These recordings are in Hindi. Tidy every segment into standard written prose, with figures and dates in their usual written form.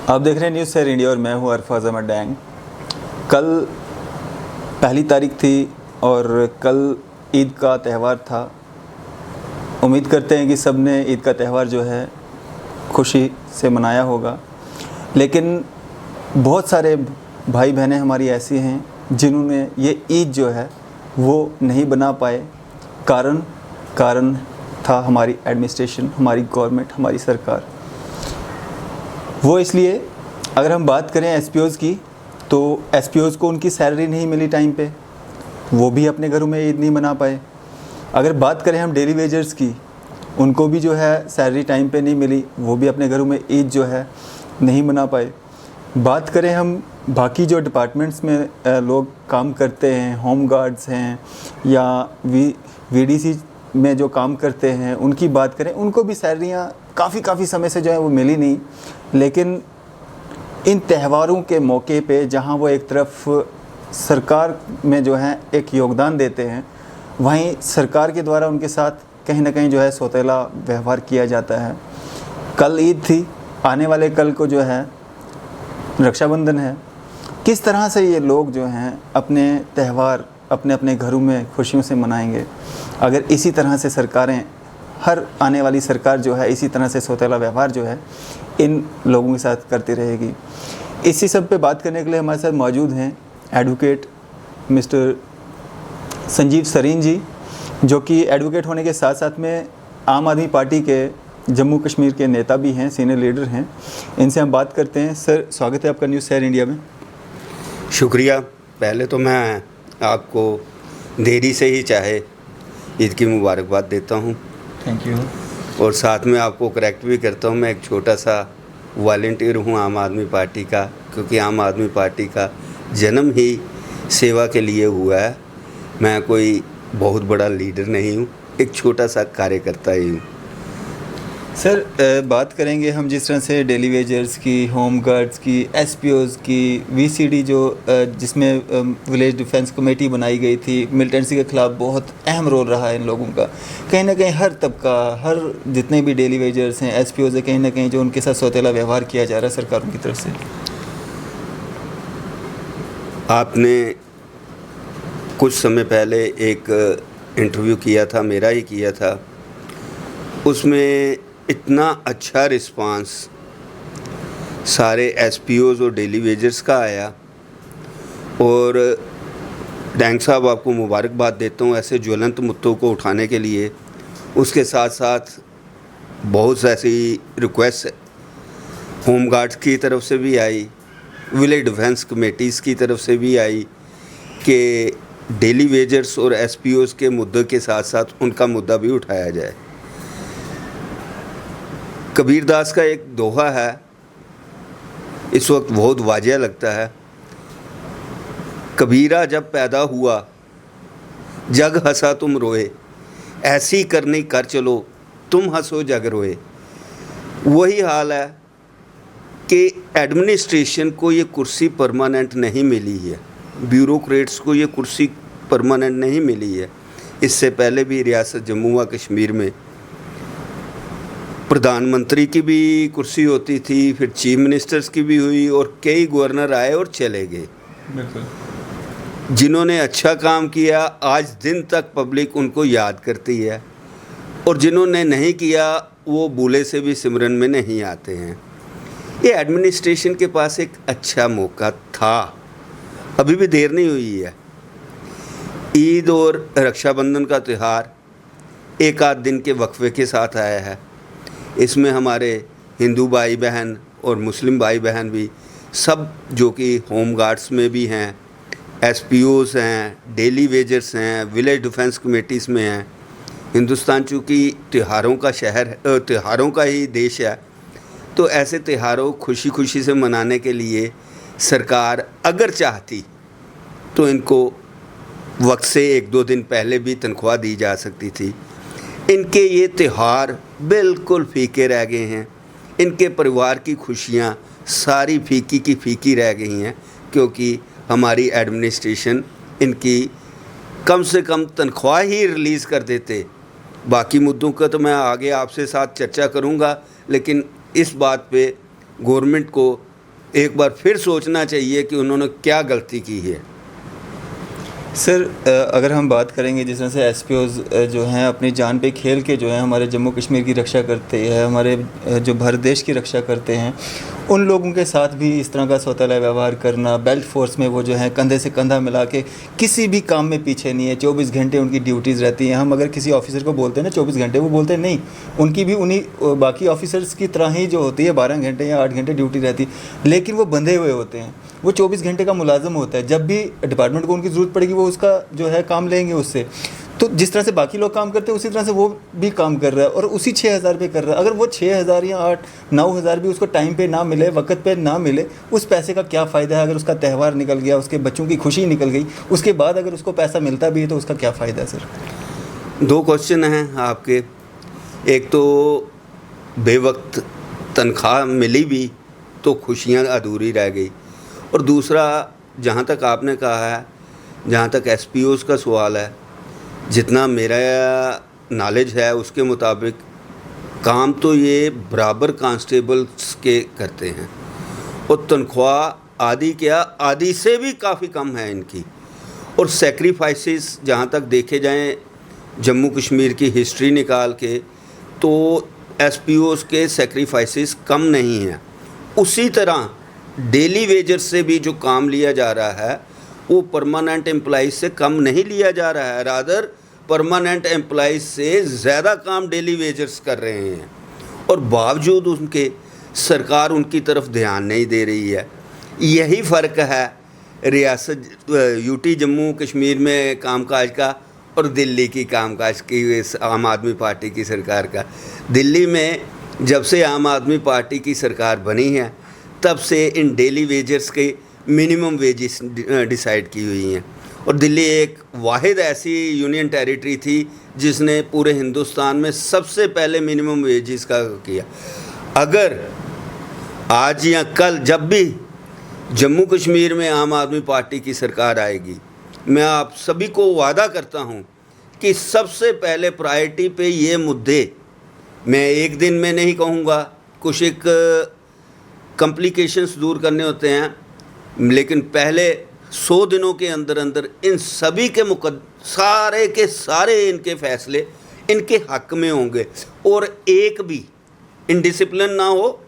आप देख रहे हैं न्यूज़ सैर इंडिया और मैं हूं अरफाज अहमद डैंग। कल पहली तारीख थी और कल ईद का त्यौहार था। उम्मीद करते हैं कि सब ने ईद का त्यौहार जो है खुशी से मनाया होगा, लेकिन बहुत सारे भाई बहनें हमारी ऐसी हैं जिन्होंने ये ईद जो है वो नहीं बना पाए। कारण था हमारी एडमिनिस्ट्रेशन, हमारी गवर्नमेंट, हमारी सरकार। वो इसलिए, अगर हम बात करें एसपीओज़ की, तो एसपीओज़ को उनकी सैलरी नहीं मिली टाइम पे, वो भी अपने घरों में ईद नहीं मना पाए। अगर बात करें हम डेली वेजर्स की, उनको भी जो है सैलरी टाइम पे नहीं मिली, वो भी अपने घरों में ईद जो है नहीं मना पाए। बात करें हम बाकी जो डिपार्टमेंट्स में लोग काम करते हैं, होम गार्ड्स हैं या वीडीसी में जो काम करते हैं, उनकी बात करें, उनको भी सैलरियाँ काफ़ी समय से जो है वो मिली नहीं। लेकिन इन त्यौहारों के मौके पे जहाँ वो एक तरफ सरकार में जो है एक योगदान देते हैं, वहीं सरकार के द्वारा उनके साथ कहीं ना कहीं जो है सौतेला व्यवहार किया जाता है। कल ईद थी, आने वाले कल को जो है रक्षाबंधन है। किस तरह से ये लोग जो हैं अपने त्यौहार अपने अपने घरों में खुशियों से मनाएंगे अगर इसी तरह से सरकारें, हर आने वाली सरकार जो है इसी तरह से सौतेला व्यवहार जो है इन लोगों के साथ करती रहेगी। इसी सब पे बात करने के लिए हमारे साथ मौजूद हैं एडवोकेट मिस्टर संजीव सरीन जी, जो कि एडवोकेट होने के साथ साथ में आम आदमी पार्टी के जम्मू कश्मीर के नेता भी हैं, सीनियर लीडर हैं। इनसे हम बात करते हैं। सर, स्वागत है आपका न्यूज़ सैर इंडिया में। शुक्रिया। पहले तो मैं आपको देरी से ही चाहे ईद की मुबारकबाद देता हूं। Thank you. और साथ में आपको करेक्ट भी करता हूं, मैं एक छोटा सा वॉलंटियर हूं आम आदमी पार्टी का, क्योंकि आम आदमी पार्टी का जन्म ही सेवा के लिए हुआ है। मैं कोई बहुत बड़ा लीडर नहीं हूं, एक छोटा सा कार्यकर्ता ही हूं। सर, बात करेंगे हम जिस तरह से डेली वेजर्स की, होम गार्ड्स की, एसपीओज़ की, वीसीडी जो जिसमें विलेज डिफेंस कमेटी बनाई गई थी, मिलिटेंसी के ख़िलाफ़ बहुत अहम रोल रहा है इन लोगों का। कहीं ना कहीं हर तबका, हर जितने भी डेली वेजर्स हैं, एसपीओज़ हैं, कहीं ना कहीं जो उनके साथ सौतेला व्यवहार किया जा रहा है सरकारों की तरफ से। आपने कुछ समय पहले एक इंटरव्यू किया था, मेरा ही किया था, उसमें इतना अच्छा रिस्पांस सारे एसपीओज़ और डेली वेजर्स का आया। और डैंग साहब, आपको मुबारकबाद देता हूँ ऐसे ज्वलंत मुद्दों को उठाने के लिए। उसके साथ साथ बहुत ऐसी रिक्वेस्ट होम गार्ड्स की तरफ से भी आई, विलेज डिफेंस कमेटीज़ की तरफ से भी आई कि डेली वेजर्स और एसपीओज़ के मुद्दे के साथ साथ उनका मुद्दा भी उठाया जाए। कबीरदास का एक दोहा है, इस वक्त बहुत वाजिया लगता है। कबीरा जब पैदा हुआ जग हंसा तुम रोए, ऐसी करनी कर चलो तुम हंसो जग रोए। वही हाल है कि एडमिनिस्ट्रेशन को ये कुर्सी परमानेंट नहीं मिली है, ब्यूरोक्रेट्स को ये कुर्सी परमानेंट नहीं मिली है। इससे पहले भी रियासत जम्मू व कश्मीर में प्रधानमंत्री की भी कुर्सी होती थी, फिर चीफ मिनिस्टर्स की भी हुई, और कई गवर्नर आए और चले गए। बिल्कुल। जिन्होंने अच्छा काम किया आज दिन तक पब्लिक उनको याद करती है, और जिन्होंने नहीं किया वो भूले से भी सिमरन में नहीं आते हैं। ये एडमिनिस्ट्रेशन के पास एक अच्छा मौका था, अभी भी देर नहीं हुई है। ईद और रक्षाबंधन का त्यौहार एक आध दिन के वक्फे के साथ आया है। इसमें हमारे हिंदू भाई बहन और मुस्लिम भाई बहन भी सब, जो कि होम गार्ड्स में भी हैं, एसपीओज़ हैं, डेली वेजर्स हैं, विलेज डिफेंस कमेटीज़ में हैं। हिंदुस्तान चूँकि त्योहारों का शहर, त्योहारों का ही देश है, तो ऐसे त्योहारों खुशी खुशी से मनाने के लिए सरकार अगर चाहती तो इनको वक्त से एक दो दिन पहले भी तनख्वाह दी जा सकती थी। इनके ये त्यौहार बिल्कुल फीके रह गए हैं। इनके परिवार की खुशियाँ सारी फीकी की फीकी रह गई हैं, क्योंकि हमारी एडमिनिस्ट्रेशन इनकी कम से कम तनख्वाह ही रिलीज़ कर देते। बाकी मुद्दों का तो मैं आगे आपसे साथ चर्चा करूंगा, लेकिन इस बात पे गवर्नमेंट को एक बार फिर सोचना चाहिए कि उन्होंने क्या गलती की है। सर अगर हम बात करेंगे जिस तरह से एसपीओज जो हैं अपनी जान पे खेल के जो है हमारे जम्मू कश्मीर की रक्षा करते हैं, हमारे जो भारत देश की रक्षा करते हैं, उन लोगों के साथ भी इस तरह का सौतेला व्यवहार करना, बेल्ट फोर्स में वो जो है कंधे से कंधा मिला के किसी भी काम में पीछे नहीं है, 24 घंटे उनकी ड्यूटीज़ रहती हैं। हम अगर किसी ऑफिसर को बोलते हैं ना 24 घंटे, वो बोलते हैं नहीं, उनकी भी उन्हीं बाकी ऑफिसर्स की तरह ही जो होती है 12 घंटे या 8 घंटे ड्यूटी रहती है, लेकिन वो बंधे हुए होते हैं। वो 24 घंटे का मुलाजिम होता है, जब भी डिपार्टमेंट को उनकी ज़रूरत पड़ेगी वो उसका जो है काम लेंगे उससे। तो जिस तरह से बाकी लोग काम करते हैं उसी तरह से वो भी काम कर रहा है और उसी 6,000 पे कर रहा है। अगर वो 6,000 या 8-9,000 भी उसको टाइम पे ना मिले, वक्त पे ना मिले, उस पैसे का क्या फ़ायदा है? अगर उसका त्यौहार निकल गया, उसके बच्चों की खुशी निकल गई, उसके बाद अगर उसको पैसा मिलता भी है तो उसका क्या फ़ायदा है सर? 2 क्वेश्चन हैं आपके। एक तो बेवक्त तनख्वाह मिली भी तो खुशियाँ अधूरी रह गई, और दूसरा जहाँ तक आपने कहा है, जहाँ तक एसपीओज़ का सवाल है, जितना मेरा नॉलेज है उसके मुताबिक काम तो ये बराबर कांस्टेबल्स के करते हैं, और तनख्वाह आधी क्या आधी से भी काफ़ी कम है इनकी। और सेक्रीफाइसेस जहाँ तक देखे जाएं जम्मू कश्मीर की हिस्ट्री निकाल के, तो एसपीओज़ के सेक्रीफाइसेस कम नहीं हैं। उसी तरह डेली वेजर्स से भी जो काम लिया जा रहा है वो परमानेंट एम्प्लॉइज से कम नहीं लिया जा रहा है, रादर परमानेंट एम्प्लॉइज से ज़्यादा काम डेली वेजर्स कर रहे हैं, और बावजूद उनके सरकार उनकी तरफ ध्यान नहीं दे रही है। यही फ़र्क है रियासत यूटी जम्मू कश्मीर में कामकाज का और दिल्ली की कामकाज की, आम आदमी पार्टी की सरकार का। दिल्ली में जब से आम आदमी पार्टी की सरकार बनी है तब से इन डेली वेजर्स के मिनिमम वेजेस डिसाइड की हुई हैं, और दिल्ली एक वाहिद ऐसी यूनियन टेरिटरी थी जिसने पूरे हिंदुस्तान में सबसे पहले मिनिमम वेजेस का किया। अगर आज या कल जब भी जम्मू कश्मीर में आम आदमी पार्टी की सरकार आएगी, मैं आप सभी को वादा करता हूं कि सबसे पहले प्रायोरिटी पे ये मुद्दे, मैं एक दिन में नहीं कहूँगा, कुछ एक कॉम्प्लिकेशंस दूर करने होते हैं, लेकिन पहले 100 दिनों के अंदर अंदर इन सभी के सारे के सारे इनके फैसले इनके हक में होंगे, और एक भी इनडिसिप्लिन ना हो,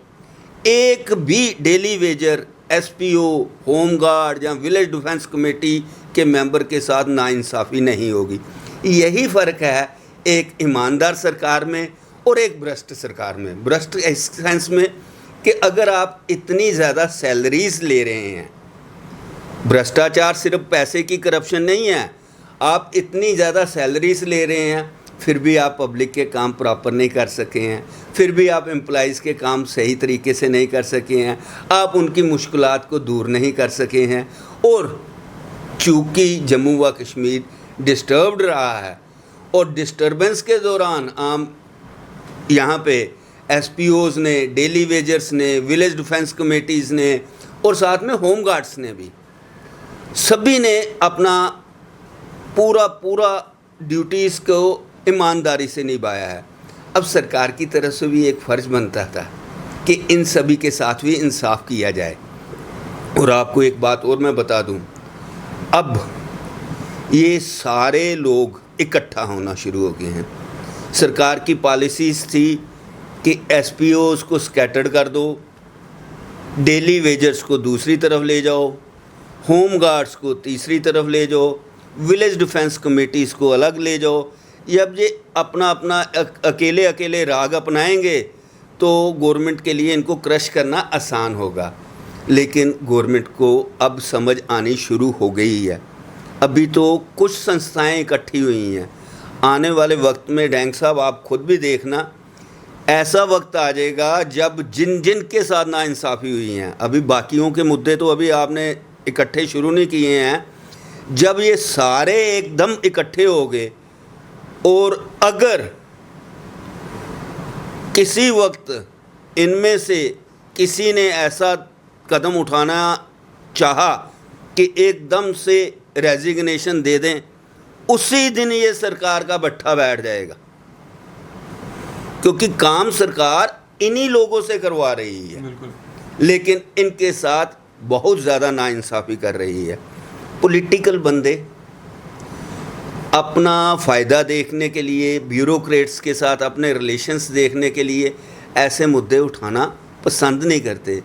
एक भी daily Vaser SPO, home guard या विलेज डिफेंस कमेटी के मेंबर के साथ नाइंसाफ़ी नहीं होगी। यही फ़र्क है एक ईमानदार सरकार में और एक भ्रष्ट सरकार में। भ्रष्ट इस सेंस में कि अगर आप इतनी ज़्यादा सैलरीज़ ले रहे हैं, भ्रष्टाचार सिर्फ पैसे की करप्शन नहीं है, आप इतनी ज़्यादा सैलरीज़ ले रहे हैं फिर भी आप पब्लिक के काम प्रॉपर नहीं कर सके हैं, फिर भी आप एम्प्लॉइज़ के काम सही तरीके से नहीं कर सके हैं, आप उनकी मुश्किलात को दूर नहीं कर सके हैं। और चूँकि जम्मू व कश्मीर डिस्टर्ब्ड रहा है, और डिस्टर्बेंस के दौरान आम यहाँ पे एसपीओज़ ने, डेली वेजर्स ने, विलेज डिफेंस कमेटीज़ ने और साथ में होम गार्ड्स ने भी, सभी ने अपना पूरा ड्यूटीज़ को ईमानदारी से निभाया है। अब सरकार की तरफ से भी एक फ़र्ज़ बनता था कि इन सभी के साथ भी इंसाफ किया जाए। और आपको एक बात और मैं बता दूं, अब ये सारे लोग इकट्ठा होना शुरू हो गए हैं। सरकार की पॉलिसीज़ थी कि एसपीओज़ को स्कैटर्ड कर दो, डेली वेजर्स को दूसरी तरफ ले जाओ, होम गार्ड्स को तीसरी तरफ ले जाओ, विलेज डिफेंस कमेटीज़ को अलग ले जाओ। जब ये अपना अपना अकेले राग अपनाएंगे तो गवर्नमेंट के लिए इनको क्रश करना आसान होगा। लेकिन गवर्नमेंट को अब समझ आनी शुरू हो गई है। अभी तो कुछ संस्थाएं इकट्ठी हुई हैं, आने वाले वक्त में डैंग साहब आप खुद भी देखना, ऐसा वक्त आ जाएगा जब जिन के साथ नाइंसाफ़ी हुई हैं, अभी बाकियों के मुद्दे तो अभी आपने इकट्ठे शुरू नहीं किए हैं, जब ये सारे एकदम इकट्ठे हो गए और अगर किसी वक्त इनमें से किसी ने ऐसा कदम उठाना चाहा कि एकदम से रेजिग्नेशन दे दें, उसी दिन ये सरकार का भट्ठा बैठ जाएगा, क्योंकि काम सरकार इन्हीं लोगों से करवा रही है। बिल्कुल। लेकिन इनके साथ बहुत ज़्यादा नाइंसाफ़ी कर रही है। पॉलिटिकल बंदे अपना फ़ायदा देखने के लिए, ब्यूरोक्रेट्स के साथ अपने रिलेशंस देखने के लिए ऐसे मुद्दे उठाना पसंद नहीं करते।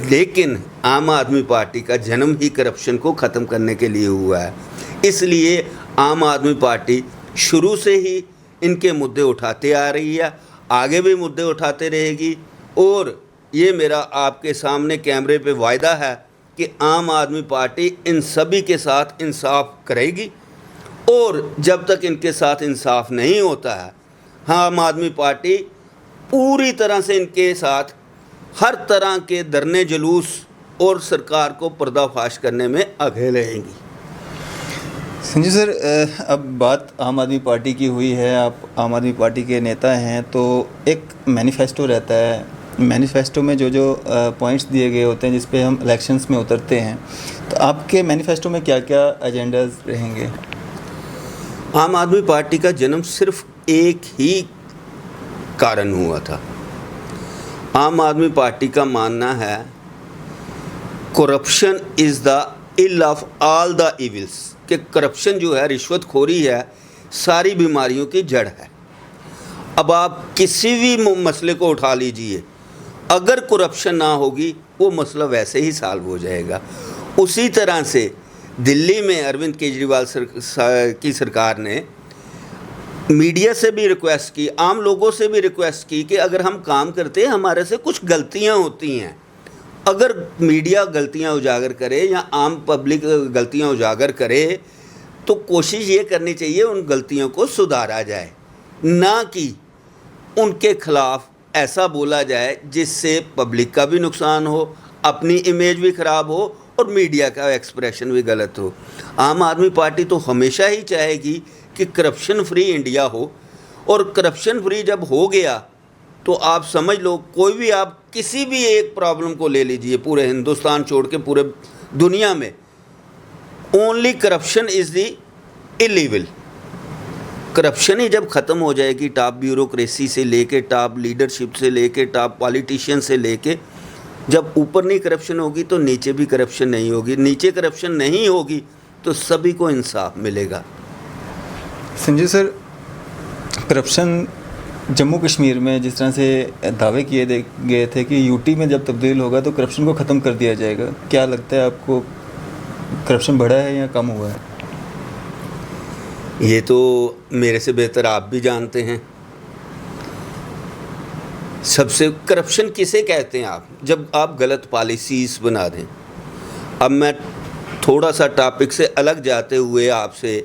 लेकिन आम आदमी पार्टी का जन्म ही करप्शन को ख़त्म करने के लिए हुआ है, इसलिए आम आदमी पार्टी शुरू से ही इनके मुद्दे उठाते आ रही है, आगे भी मुद्दे उठाते रहेगी। और ये मेरा आपके सामने कैमरे पे वायदा है कि आम आदमी पार्टी इन सभी के साथ इंसाफ करेगी। और जब तक इनके साथ इंसाफ नहीं होता है, आम आदमी पार्टी पूरी तरह से इनके साथ हर तरह के धरने जुलूस और सरकार को पर्दाफाश करने में आगे रहेंगी। संजय सर, अब बात आम आदमी पार्टी की हुई है, आप आम आदमी पार्टी के नेता हैं, तो एक मैनिफेस्टो रहता है। मैनिफेस्टो में जो पॉइंट्स दिए गए होते हैं जिस पे हम इलेक्शंस में उतरते हैं, तो आपके मैनिफेस्टो में क्या क्या एजेंडाज रहेंगे? आम आदमी पार्टी का जन्म सिर्फ एक ही कारण हुआ था। आम आदमी पार्टी का मानना है corruption is the ill of all the evils, कि करप्शन जो है, रिश्वतखोरी है, सारी बीमारियों की जड़ है। अब आप किसी भी मसले को उठा लीजिए, अगर करप्शन ना होगी वो मसला वैसे ही सॉल्व हो जाएगा। उसी तरह से दिल्ली में अरविंद केजरीवाल की सरकार ने मीडिया से भी रिक्वेस्ट की, आम लोगों से भी रिक्वेस्ट की कि अगर हम काम करते हैं, हमारे से कुछ गलतियां होती हैं, अगर मीडिया गलतियां उजागर करे या आम पब्लिक गलतियां उजागर करे, तो कोशिश ये करनी चाहिए उन गलतियों को सुधारा जाए, ना कि उनके खिलाफ ऐसा बोला जाए जिससे पब्लिक का भी नुकसान हो, अपनी इमेज भी ख़राब हो और मीडिया का एक्सप्रेशन भी गलत हो। आम आदमी पार्टी तो हमेशा ही चाहेगी कि करप्शन फ्री इंडिया हो, और करप्शन फ्री जब हो गया तो आप समझ लो, कोई भी आप किसी भी एक प्रॉब्लम को ले लीजिए, पूरे हिंदुस्तान छोड़ के पूरे दुनिया में only corruption is the illegal. Corruption ही जब ख़त्म हो जाएगी, टॉप ब्यूरोक्रेसी से लेके, टॉप लीडरशिप से लेके, टॉप पॉलिटिशियन से लेके, जब ऊपर नहीं करप्शन होगी तो नीचे भी करप्शन नहीं होगी, नीचे करप्शन नहीं होगी तो सभी को इंसाफ मिलेगा। संजय सर, करप्शन जम्मू कश्मीर में जिस तरह से दावे किए गए थे कि यूटी में जब तब्दील होगा तो करप्शन को ख़त्म कर दिया जाएगा, क्या लगता है आपको, करप्शन बढ़ा है या कम हुआ है? ये तो मेरे से बेहतर आप भी जानते हैं। सबसे करप्शन किसे कहते हैं आप? जब आप गलत पॉलिसीज़ बना दें। अब मैं थोड़ा सा टॉपिक से अलग जाते हुए आपसे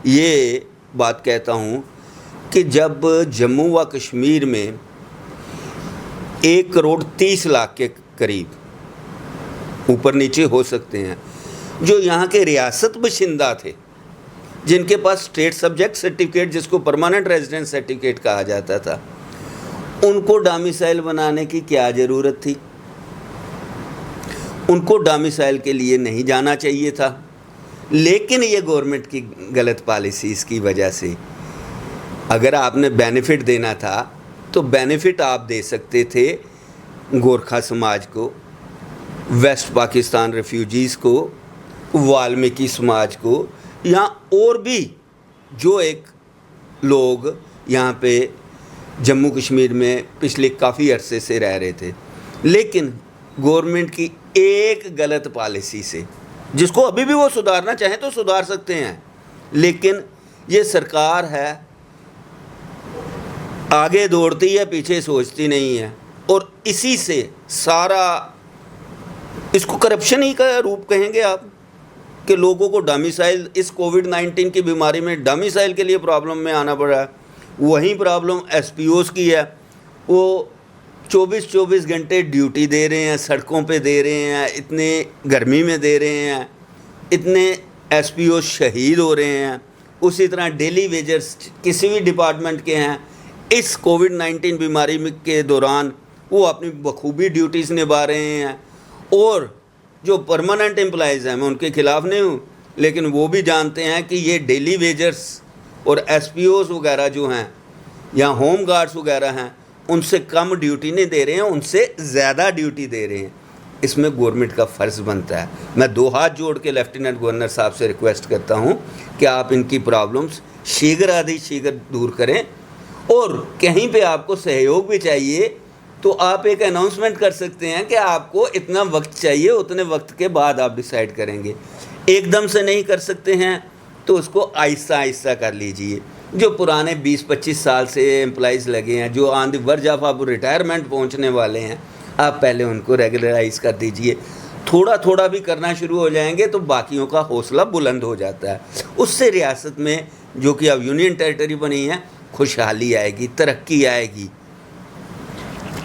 ये बात कहता हूँ कि जब जम्मू व कश्मीर में 1,30,00,000 के करीब ऊपर नीचे हो सकते हैं जो यहाँ के रियासत बशिंदा थे, जिनके पास स्टेट सब्जेक्ट सर्टिफिकेट, जिसको परमानेंट रेजिडेंस सर्टिफिकेट कहा जाता था, उनको डोमिसाइल बनाने की क्या ज़रूरत थी? उनको डोमिसाइल के लिए नहीं जाना चाहिए था, लेकिन ये गवर्नमेंट की गलत पॉलिसीज़ की वजह से, अगर आपने बेनिफिट देना था तो बेनिफिट आप दे सकते थे गोरखा समाज को, वेस्ट पाकिस्तान रेफ्यूजीज़ को, वाल्मीकि समाज को, या और भी जो एक लोग यहाँ पे जम्मू कश्मीर में पिछले काफ़ी अरसे से रह रहे थे। लेकिन गवर्नमेंट की एक गलत पॉलिसी से, जिसको अभी भी वो सुधारना चाहें तो सुधार सकते हैं, लेकिन ये सरकार है आगे दौड़ती है, पीछे सोचती नहीं है, और इसी से सारा, इसको करप्शन ही का रूप कहेंगे आप, कि लोगों को डोमिसाइल, इस कोविड-19 की बीमारी में डोमिसाइल के लिए प्रॉब्लम में आना पड़ रहा है। वही प्रॉब्लम एसपीओज़ की है, वो 24-24 घंटे ड्यूटी दे रहे हैं, सड़कों पे दे रहे हैं, इतने गर्मी में दे रहे हैं, इतने एसपीओ शहीद हो रहे हैं। उसी तरह डेली वेजर्स किसी भी डिपार्टमेंट के हैं, इस कोविड-19 बीमारी के दौरान वो अपनी बखूबी ड्यूटीज़ निभा रहे हैं। और जो परमानेंट एम्प्लॉइज़ हैं, मैं उनके ख़िलाफ़ नहीं हूँ, लेकिन वो भी जानते हैं कि ये डेली वेजर्स और एसपीओज़ वगैरह जो हैं या होम गार्ड्स वगैरह हैं, उनसे कम ड्यूटी नहीं दे रहे हैं, उनसे ज़्यादा ड्यूटी दे रहे हैं। इसमें गवर्नमेंट का फ़र्ज़ बनता है। मैं 2 हाथ जोड़ के लेफ्टिनेंट गवर्नर साहब से रिक्वेस्ट करता हूं कि आप इनकी प्रॉब्लम्स शीघ्र दूर करें, और कहीं पे आपको सहयोग भी चाहिए तो आप एक अनाउंसमेंट कर सकते हैं कि आपको इतना वक्त चाहिए, उतने वक्त के बाद आप डिसाइड करेंगे। एकदम से नहीं कर सकते हैं तो उसको आहिस्ता आहिस्ता कर लीजिए। जो पुराने 20-25 साल से एम्प्लॉइज़ लगे हैं, जो ऑन द वर्ज ऑफ आप रिटायरमेंट पहुंचने वाले हैं, आप पहले उनको रेगुलराइज कर दीजिए। थोड़ा थोड़ा भी करना शुरू हो जाएंगे तो बाकियों का हौसला बुलंद हो जाता है। उससे रियासत में, जो कि अब यूनियन टेरिटरी बनी है, खुशहाली आएगी, तरक्की आएगी।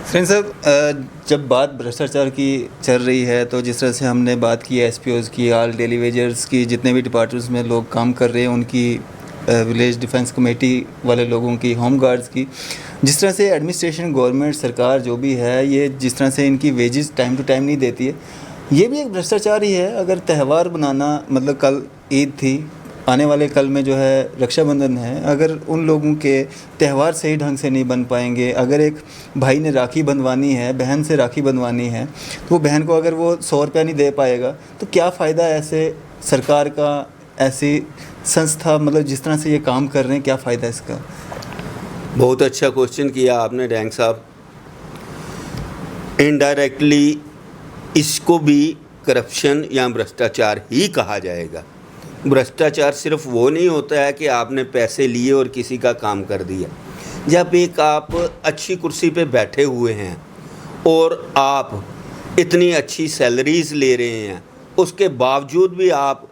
फ्रेंड साहब, जब बात भ्रष्टाचार की चल रही है तो जिस तरह से हमने बात की एसपीओज़ की, ऑल डेली वेजर्स की, जितने भी डिपार्टमेंट्स में लोग काम कर रहे हैं उनकी, विलेज डिफेंस कमेटी वाले लोगों की, होम गार्ड्स की, जिस तरह से एडमिनिस्ट्रेशन, गवर्नमेंट, सरकार जो भी है, ये जिस तरह से इनकी वेजेस टाइम टू टाइम नहीं देती है, ये भी एक भ्रष्टाचार ही है। अगर त्यौहार बनाना, मतलब कल ईद थी, आने वाले कल में जो है रक्षाबंधन है, अगर उन लोगों के त्यौहार सही ढंग से नहीं बन पाएंगे, अगर एक भाई ने राखी बंधवानी है, बहन से राखी बंधवानी है, तो वो बहन को अगर वो 100 रुपया नहीं दे पाएगा तो क्या फ़ायदा ऐसे सरकार का, ऐसी संस्था, मतलब जिस तरह से ये काम कर रहे हैं, क्या फ़ायदा इसका? बहुत अच्छा क्वेश्चन किया आपने डैंग साहब। इनडायरेक्टली इसको भी करप्शन या भ्रष्टाचार ही कहा जाएगा। भ्रष्टाचार सिर्फ वो नहीं होता है कि आपने पैसे लिए और किसी का काम कर दिया। जब एक आप अच्छी कुर्सी पे बैठे हुए हैं और आप इतनी अच्छी सैलरीज़ ले रहे हैं, उसके बावजूद भी आप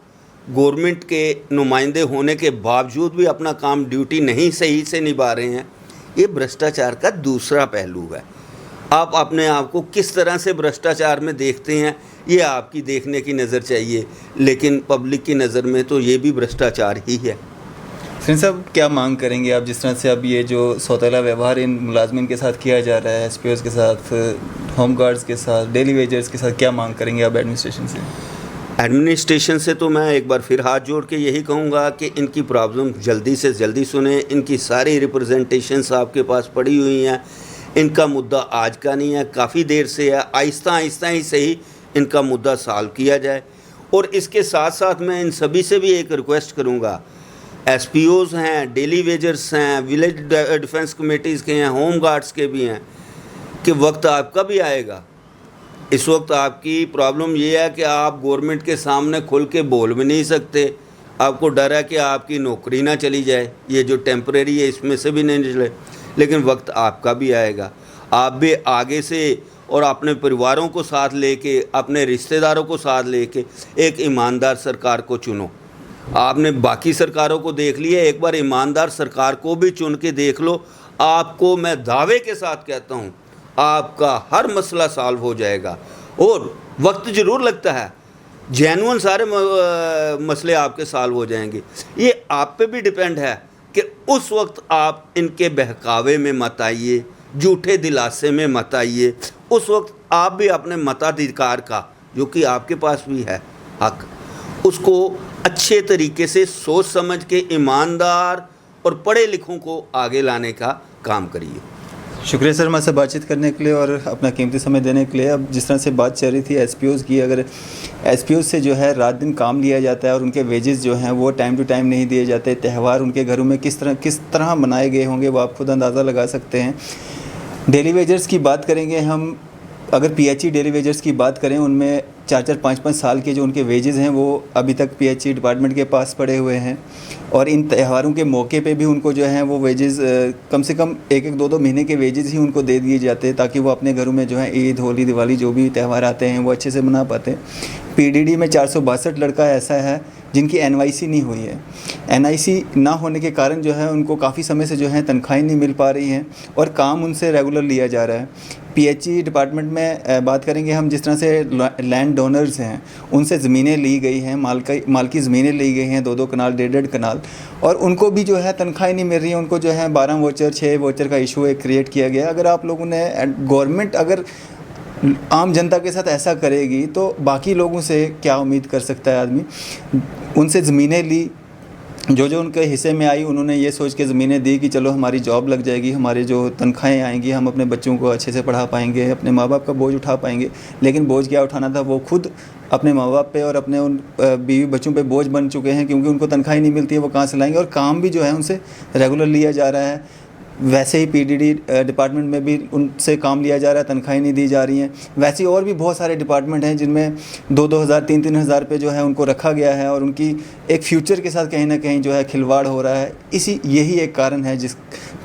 गवर्नमेंट के नुमाइंदे होने के बावजूद भी अपना काम, ड्यूटी नहीं सही से निभा रहे हैं, ये भ्रष्टाचार का दूसरा पहलू है। आप अपने आप को किस तरह से भ्रष्टाचार में देखते हैं, ये आपकी देखने की नज़र चाहिए, लेकिन पब्लिक की नज़र में तो ये भी भ्रष्टाचार ही है। सिंह साहब, क्या मांग करेंगे आप, जिस तरह से अब ये जो सौतेला व्यवहार इन मुलाजमिन के साथ किया जा रहा है, एसपीओज़ के साथ, होम गार्ड्स के साथ, डेली वेजर्स के साथ, क्या मांग करेंगे आप एडमिनिस्ट्रेशन से? एडमिनिस्ट्रेशन से तो मैं एक बार फिर हाथ जोड़ के यही कहूँगा कि इनकी प्रॉब्लम जल्दी से जल्दी सुने। इनकी सारी रिप्रेजेंटेशंस आपके पास पड़ी हुई हैं। इनका मुद्दा आज का नहीं है, काफ़ी देर से है। आहिस्ता आहिस्ता ही सही इनका मुद्दा सॉल्व किया जाए। और इसके साथ साथ मैं इन सभी से भी एक रिक्वेस्ट करूँगा, एसपीओज़ हैं, डेली वेजर्स हैं, विलेज डिफेंस कमेटीज़ के हैं, होम गार्ड्स के भी हैं, कि वक्त आपका भी आएगा। इस वक्त आपकी प्रॉब्लम ये है कि आप गवर्नमेंट के सामने खुल के बोल भी नहीं सकते। आपको डर है कि आपकी नौकरी ना चली जाए, ये जो टेम्परेरी है इसमें से भी नहीं निकले। लेकिन वक्त आपका भी आएगा। आप भी आगे से और अपने परिवारों को साथ लेके, अपने रिश्तेदारों को साथ लेके एक ईमानदार सरकार को चुनो। आपने बाकी सरकारों को देख लिया, एक बार ईमानदार सरकार को भी चुन के देख लो। आपको मैं दावे के साथ कहता हूँ, आपका हर मसला सॉल्व हो जाएगा। और वक्त ज़रूर लगता है, जेन्युइन सारे मसले आपके सॉल्व हो जाएंगे। ये आप पे भी डिपेंड है कि उस वक्त आप इनके बहकावे में मत आइए, झूठे दिलासे में मत आइए। उस वक्त आप भी अपने मताधिकार का, जो कि आपके पास भी है हक, उसको अच्छे तरीके से सोच समझ के ईमानदार और पढ़े लिखों को आगे लाने का काम करिए। शुक्रिया सर हमारे से बातचीत करने के लिए और अपना कीमती समय देने के लिए। अब जिस तरह से बात चल रही थी एसपीओज़ की, अगर एसपीओज़ से जो है रात दिन काम लिया जाता है और उनके वेजेस जो हैं वो टाइम टू टाइम नहीं दिए जाते, त्यौहार उनके घरों में किस तरह मनाए गए होंगे वो आप खुद अंदाज़ा लगा सकते हैं। डेली वेजर्स की बात करेंगे हम, अगर पीएचई डेली वेजर्स की बात करें, उनमें 4-4, 5-5 साल के जो उनके वेजेस हैं वो अभी तक पीएचई डिपार्टमेंट के पास पड़े हुए हैं। और इन त्योहारों के मौके पे भी उनको जो है वो वेजेस कम से कम 1-1, 2-2 महीने के वेजेस ही उनको दे दिए जाते हैं, ताकि वो अपने घरों में जो है ईद, होली, दिवाली जो भी त्यौहार आते हैं वो अच्छे से मना पाते हैं। पीडीडी में 462 लड़का ऐसा है जिनकी एनवाईसी नहीं हुई है। एनआईसी ना होने के कारण जो है उनको काफ़ी समय से जो है तनख्वाहें नहीं मिल पा रही हैं और काम उनसे रेगुलर लिया जा रहा है। पीएचई डिपार्टमेंट में बात करेंगे हम, जिस तरह से लैंड डोनर्स हैं उनसे ज़मीनें ली गई हैं, मालकी ज़मीनें ली गई हैं, 2-2 कनाल, 1.5 कनाल, और उनको भी जो है तनख्वाहें नहीं मिल रही हैं। उनको जो है 12 वाउचर, 6 वाउचर का इशू एक क्रिएट किया गया। अगर आप लोगों ने, गवर्नमेंट अगर आम जनता के साथ ऐसा करेगी तो बाकी लोगों से क्या उम्मीद कर सकता है आदमी। उनसे ज़मीनें ली, जो जो उनके हिस्से में आई उन्होंने ये सोच के ज़मीनें दी कि चलो हमारी जॉब लग जाएगी, हमारी जो तनख्वाहें आएंगी, हम अपने बच्चों को अच्छे से पढ़ा पाएंगे, अपने माँ बाप का बोझ उठा पाएंगे। लेकिन बोझ क्या उठाना था, वो खुद अपने माँ बाप पे और अपने उन बीवी बच्चों पे बोझ बन चुके हैं, क्योंकि उनको तनख्वाह नहीं मिलती है, वो कहाँ से लाएंगे। और काम भी जो है उनसे रेगुलर लिया जा रहा है। वैसे ही पीडीडी डिपार्टमेंट में भी उनसे काम लिया जा रहा है, तनख्वाहें नहीं दी जा रही हैं। वैसे ही और भी बहुत सारे डिपार्टमेंट हैं जिनमें 2-2 हज़ार 3-3 हज़ार पे जो है उनको रखा गया है, और उनकी एक फ्यूचर के साथ कहीं ना कहीं जो है खिलवाड़ हो रहा है। यही एक कारण है जिस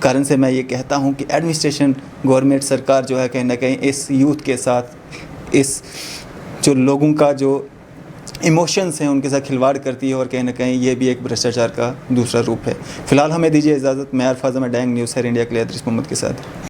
कारण से मैं ये कहता हूँ कि एडमिनिस्ट्रेशन, गवर्नमेंट, सरकार जो है कहीं ना कहीं इस यूथ के साथ, इस जो लोगों का जो इमोशंस हैं उनके साथ खिलवाड़ करती है, और कहीं ना कहीं ये भी एक भ्रष्टाचार का दूसरा रूप है। फ़िलहाल हमें दीजिए इजाज़त। मैं Arfaz Ahmed Dang, news sir India के लिए अदरीस मोहम्मद के साथ।